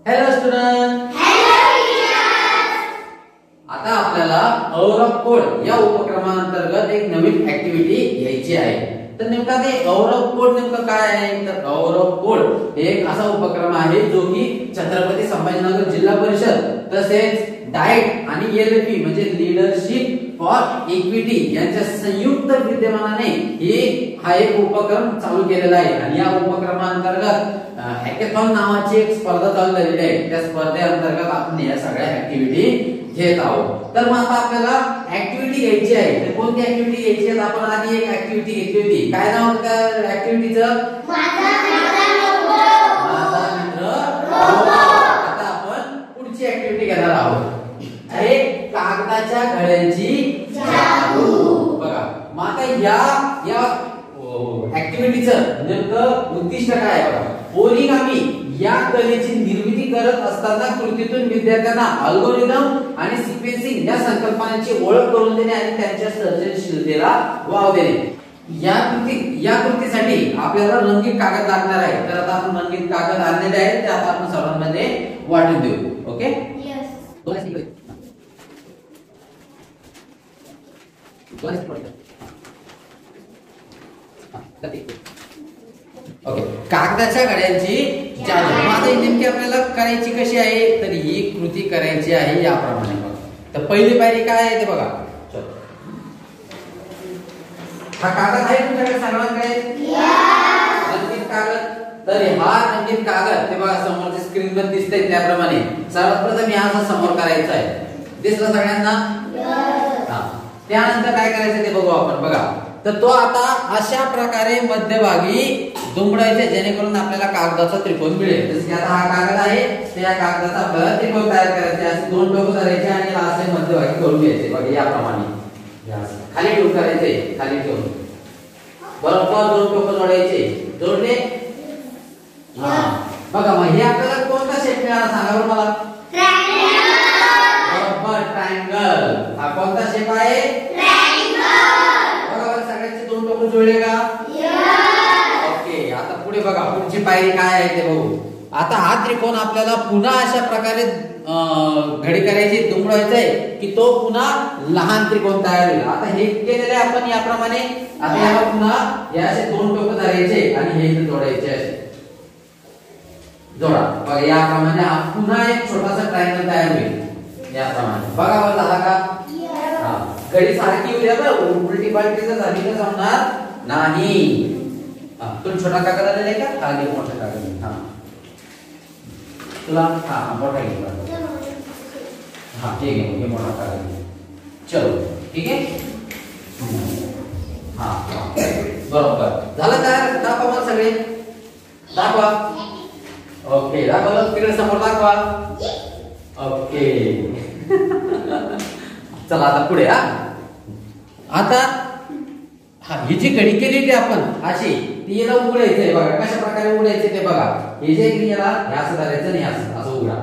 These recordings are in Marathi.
Hello student. आता आपल्याला औरव कोड या उपक्रमांतर्गत एक नवीन ऍक्टिव्हिटी घ्यायची आहे. तर नेमका ते औरव कोड नेमका काय आहे? तर औरव कोड हे एक असा उपक्रम आहे जो की छत्रपती संभाजीनगर जिल्हा परिषद तसेच डाएट आणि एलपी म्हणजे लीडरशिप फॉर इक्विटी यांच्या संयुक्त विद्यमानाने हा एक उपक्रम चालू केलेला आहे. आणि या उपक्रमांतर्गत हॅकेथॉन नावाची एक स्पर्धा चालू झालेली आहे. त्या स्पर्धेअंतर्गत आपण या सगळ्या ऍक्टिव्हिटी घेत आहोत. तर मग आता आपल्याला ऍक्टिव्हिटी घ्यायची आहे. तर कोणती ऍक्टिव्हिटी घ्यायची आहे? आपण आधी एक ऍक्टिव्हिटी घेतली होती. काय नाव होतं त्या ऍक्टिव्हिटीचं? माझा मित्र रोबो. आता आपण पुढची ऍक्टिव्हिटी घेणार आहोत. आहे कागदाच्या घड्यांची जादू. बघा मग आता या ऍक्टिव्हिटीचं नेमकं उद्दिष्ट काय आहे? बघा ओरिगामी या कलेची निर्मिती करत असताना कृतीतून विद्यार्थ्यांना अल्गोरिदम आणि सिक्वेन्सिंग या संकल्पनांची ओळख करून देणे आणि त्यांच्या सर्जनशीलतेला वाव देणे. या कृतीसाठी आपल्याला रंगीत कागद लागणार आहे. तर आता आपण रंगीत कागद आणलेले आहेत, ते आता आपण सर्वांमध्ये वाटून देऊ. ओके ओके कागदाच्या घड्यांची जादू. आता नेमकी आपल्याला करायची कशी आहे? तर ही कृती करायची आहे याप्रमाणे. तर पहिली पायरी काय आहे ते बघा. हा कागद आहे तुमच्याकडे सगळ्यांकडे? रंगीत कागद. तर हा रंगीत कागद ते बघा समोरच्या स्क्रीन वर दिसतंय त्याप्रमाणे सर्वात प्रथम हा समोर करायचा आहे. दिसलं सगळ्यांना? त्यानंतर काय करायचं ते बघू आपण. बघा तर तो आता अशा प्रकारे मध्यभागी दुमडायचा जेणेकरून आपल्याला कागदाचा त्रिकोण मिळेल. जसं की आता हा कागद आहे तर या कागदाचा आपल्याला त्रिकोण तयार करायचे. असे दोन टोक करायचे आणि असे मध्यभागी करून घ्यायचे. बघा याप्रमाणे खाली ठेवून करायचे. खाली ठेवून बरोबर दोन टोक जोडायचे. जोडले? बघा मग हे आपल्याला कोणता शेप मिळाला सांगा बरं मला. बरोबर ट्रायंगल. हा कोणता शेप आहे? सगळ्यांचे दोन टोक जुळले का? ओके आता पुढे बघा पुढची पायरी काय आहे ते बघू. आता हा त्रिकोण आपल्याला पुन्हा अशा प्रकारे घडी करायची, दुमडायचा आहे की तो पुन्हा लहान त्रिकोण तयार होईल. आता हे केलेले आपण याप्रमाणे. आता याला पुन्हा या असे दोन टोक धरायचे आणि हे इथे जोडायचे असे जोडा. बघा याप्रमाणे पुन्हा एक छोटासा ट्रायंगल तयार होईल याप्रमाणे. बघा बरं झाला का? घडी सारखी होईल बरं. उलटी पालटी जर झाली तर जमणार नाही. तुला छोटा कागद आलेला आहे का? हा घे मोठा कागद. हा तुला मोठा घे. हा ठीक आहे घे मोठा कागद. चलो ठीक आहे. हा बरोबर झालं तयार. दाखवा मला सगळे दाखवा. ओके दाखवा तिकडे समोर दाखवा. ओके चला आता पुढे. आता ही जी घडी केली ती आपण अशी ती याला उघडायचंय. बघा कशा प्रकारे उघडायचे ते बघा. हे जे याला हे असं करायचं आणि असं उघडा.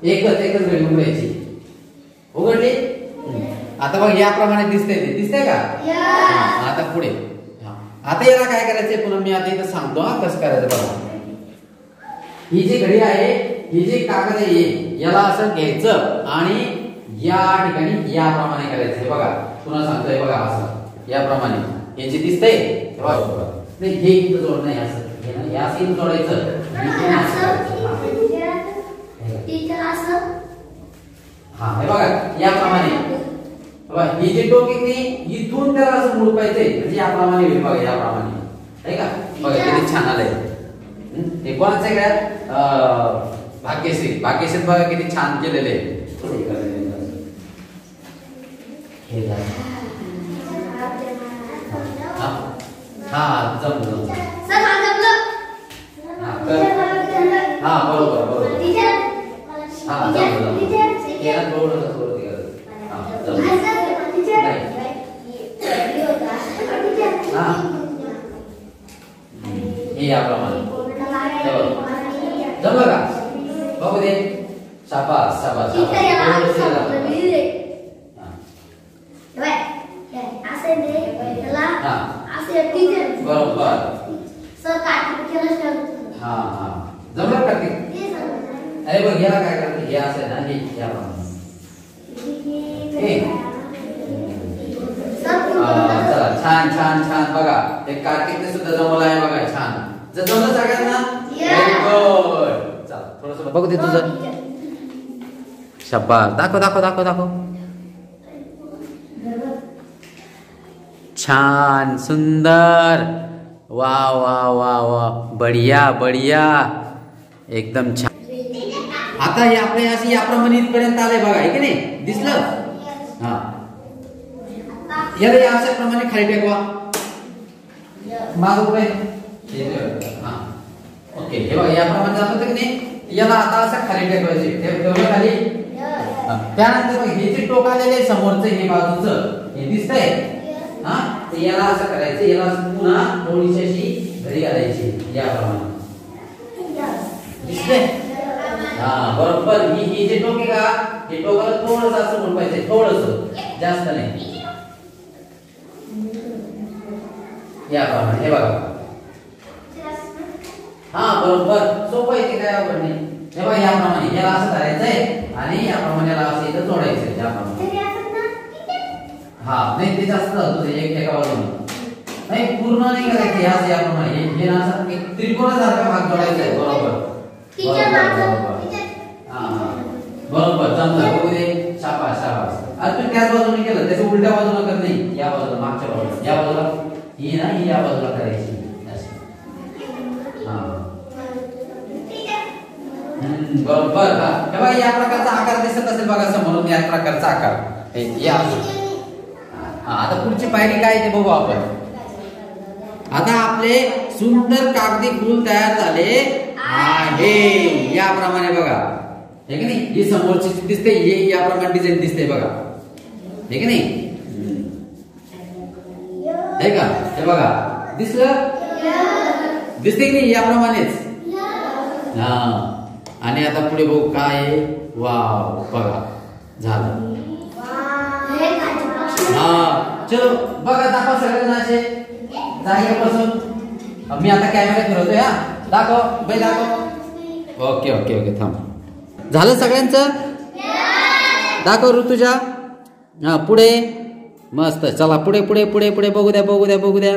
एकच घडी उघडायची. उघडली? आता बघ याप्रमाणे दिसतंय का? आता पुढे आता याला काय करायचंय पुन्हा मी आता इथं सांगतो कसं करायचं. बघा ही जी घडी आहे ही जी कागद आहे याला असं घ्यायचं आणि या ठिकाणी याप्रमाणे करायचं. बघा पुन्हा सांगतोय बघा असं याप्रमाणे याची दिसतंय. नाही हे इथं जोड नाही असं या असं जोडायचं. हा हे बघा याप्रमाणे. बघा ही जी टोक इथून त्याला असं मुडपायचंय म्हणजे याप्रमाणे होईल. बघा याप्रमाणे आहे का? बघा किती छान आलंय. हे कोणाचं आहे काय? भाग्यश्री. बघा किती छान केलेले आहे. हा जमलं. हा बरोबर हा जमलं. हे याप्रमाणे जमलं का? बघू दे. शाबास शाबास. बरोबर. जमलं का ते? अरे बघ याला काय करते, हे असं ना, हे याप्रमाणे चला छान छान छान बघा, एक कार्तिकने सुद्धा जमवलं आहे बघा, छान. जमलं सगळ्यांना? Very good. चला थोडंसं बघू दे तुझं. शाबास, दाखव दाखव दाखव दाखव. छान, सुंदर, वा वा वा वा, बढिया बढिया, एकदम छान. आता हे आपले असे याप्रमाणे इथपर्यंत आले बघा, आहे की नाही, दिसलं? हा, याला या अशा प्रमाणे खाली टेकवा, मागं पुढे. हा ओके, हे बघा याप्रमाणे जात होतं की नाही, याला आता असं खाली टेकवायचे, ठेवलं खाली. त्यानंतर बघ हे जे टोक आलेले समोरचं, हे बाजूचं, हे दिसतंय. हा, तर याला असं करायचं, याला पुन्हा थोडीशी अशी घडी घालायची याप्रमाणे, दिसतंय? हा बरोबर. ही जे टोक आहे का, हे टोकाला थोडंसं असं मुडवायचं, थोडंसं, जास्त नाही, याप्रमाणे. हे बघा, हा बरोबर, सोपं आहे ते, काय अवघड नाही. हे बघा याप्रमाणे याला असं करायचंय आणि याप्रमाणे याला असं इथं जोडायचं याप्रमाणे. हा नाही, ते जास्त जातं, एका बाजूने नाही, पूर्ण नाही करायचं, ह्याच याप्रमाणे हे ना असं एक त्रिकोणासारखा भाग जोडायचा आहे. बरोबर बरोबर, जमलं, बघू दे, शाबास शाबास. आता तू त्याच बाजूने केलं, त्याच्या उलट्या बाजूला कर नाही, या बाजूला, मागच्या बाजूला, या बाजूला, ही ना ही या बाजूला करायची. बरोबर. हे बघा या प्रकारचा आकार दिसत असेल बघा समोरून, या प्रकारचा आकार या. आता पुढची पायरी काय ते बघू आपण. आता आपले सुंदर कागदी फूल तयार झाले आहे, याप्रमाणे बघा, हे की नाही, ही समोरची दिसते, हे याप्रमाणे डिझाईन दिसते बघा, हे की नाही, हे का, हे बघा, दिसलं, दिसते की नाही, याप्रमाणेच. हा, आणि आता पुढे बघू काय आहे. वाव, बघा झालं. हा चलो बघा, दाखवा सगळ्यांना असे जागेपासून. मी आता कॅमेरा फिरवतोय, हा दाखव बाई, दाखव. ओके ओके ओके, थांब. झालं सगळ्यांचं? दाखव ऋतुजा. हा पुढे, मस्त, चला पुढे पुढे पुढे पुढे, बघू द्या बघू द्या बघू द्या.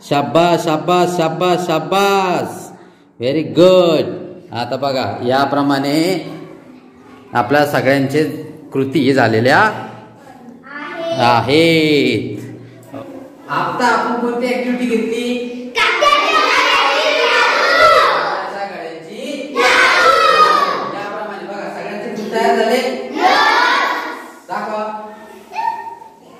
शाबास शाबास शाबास शाबास, व्हेरी गुड. आता बघा याप्रमाणे आपल्या सगळ्यांचे कृती झालेल्या आहेत. आता आपण कोणती ऍक्टिव्हिटी घेतली? याप्रमाणे बघा सगळ्यांचे तयार झाले, दाखवा.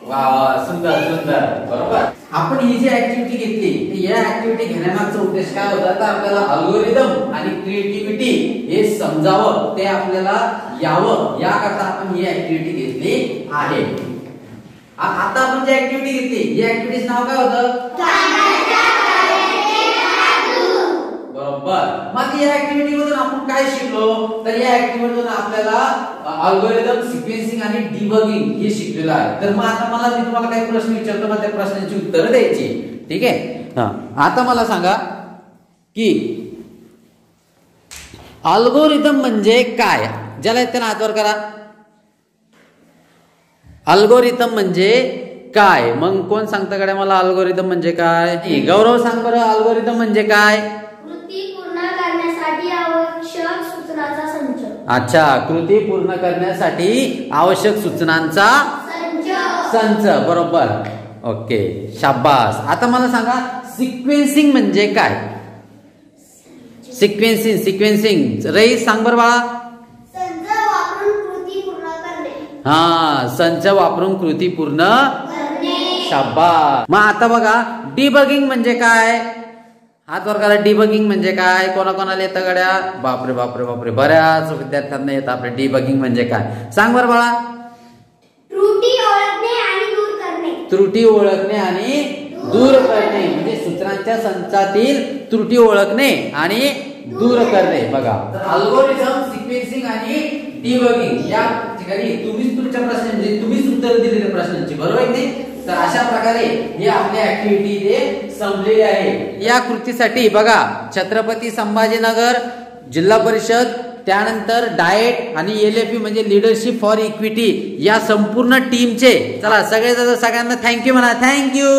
वा, सुंदर सुंदर, बरोबर. आपण ही जी ऍक्टिव्हिटी घेतली, या ऍक्टिव्हिटी घेण्यामागचा उद्देश काय होता, तर आपल्याला अल्गोरिदम आणि क्रिएटिव्हिटी हे समजावं, ते आपल्याला यावं, याकरता आपण ही ऍक्टिव्हिटी घेतली आहे. आता आपण जी ऍक्टिव्हिटी घेतली, या ऍक्टिव्हिटीचं नाव काय होतं? बरोबर. मग या ऍक्टिव्हिटी मधून आपण काय शिकलो, तर या ऍक्टिव्हिटी मधून आपल्याला अल्गोरिदम, सिक्वेन्सिंग आणि डिबगिंग हे शिकलेलं आहे. तर मग आता मी तुम्हाला काही प्रश्न विचारतो, मग त्या प्रश्नांची उत्तरं द्यायची, ठीक आहे? आता मला सांगा की अल्गोरिदम म्हणजे काय? ज्याला येते ना हातवर करा. अल्गोरिदम म्हणजे काय? मग कोण सांगतं कडे मला अल्गोरिदम म्हणजे काय? गौरव सांग बरं, अल्गोरिदम म्हणजे काय? कृती पूर्ण करण्यासाठी आवश्यक सूचनांचा संच. अच्छा, कृती पूर्ण करण्यासाठी आवश्यक सूचनांचा संच, बरोबर. ओके, शाबास. आता मला सांगा सिक्वेन्सिंग म्हणजे काय? सिक्वेन्सिंग, सिक्वेन्सिंग रईस सांग बरं बाळा. संच वापरून कृती पूर्ण करणे. हा, संच वापरून कृती पूर्ण करणे. शाबास. मग आता बघा डिबगिंग म्हणजे काय? हात वर करा. डिबगिंग म्हणजे काय? कोणाकोणाला येतं गड्या? बापरे बापरे बापरे, बऱ्याच विद्यार्थ्यांना येतं. आपले डिबगिंग म्हणजे काय सांग बरं बाळा. त्रुटी ओळखणे आणि दूर करणे. त्रुटी ओळखणे आणि दूर करणे म्हणजे सूचनांच्या संचातील त्रुटी ओळखणे आणि दूर करणे. बघा, अल्गोरिदम, सिक्वेन्सिंग आणि डिबगिंग या ठिकाणी तुम्हीच तुमच्या प्रश्नांची, तुम्हीच उत्तर दिलेल्या प्रश्नांची, बरोबर आहे की नाही? तर अशा प्रकारे ही आपली ऍक्टिव्हिटी ते संपलेली आहे. या कृतीसाठी बघा छत्रपती संभाजीनगर जिल्हा परिषद त्यानंतर डाएट आणि LFE म्हणजे लिडरशिप फॉर इक्विटी या संपूर्ण टीमचे चला सगळ्यांना थँक्यू म्हणा. थँक्यू.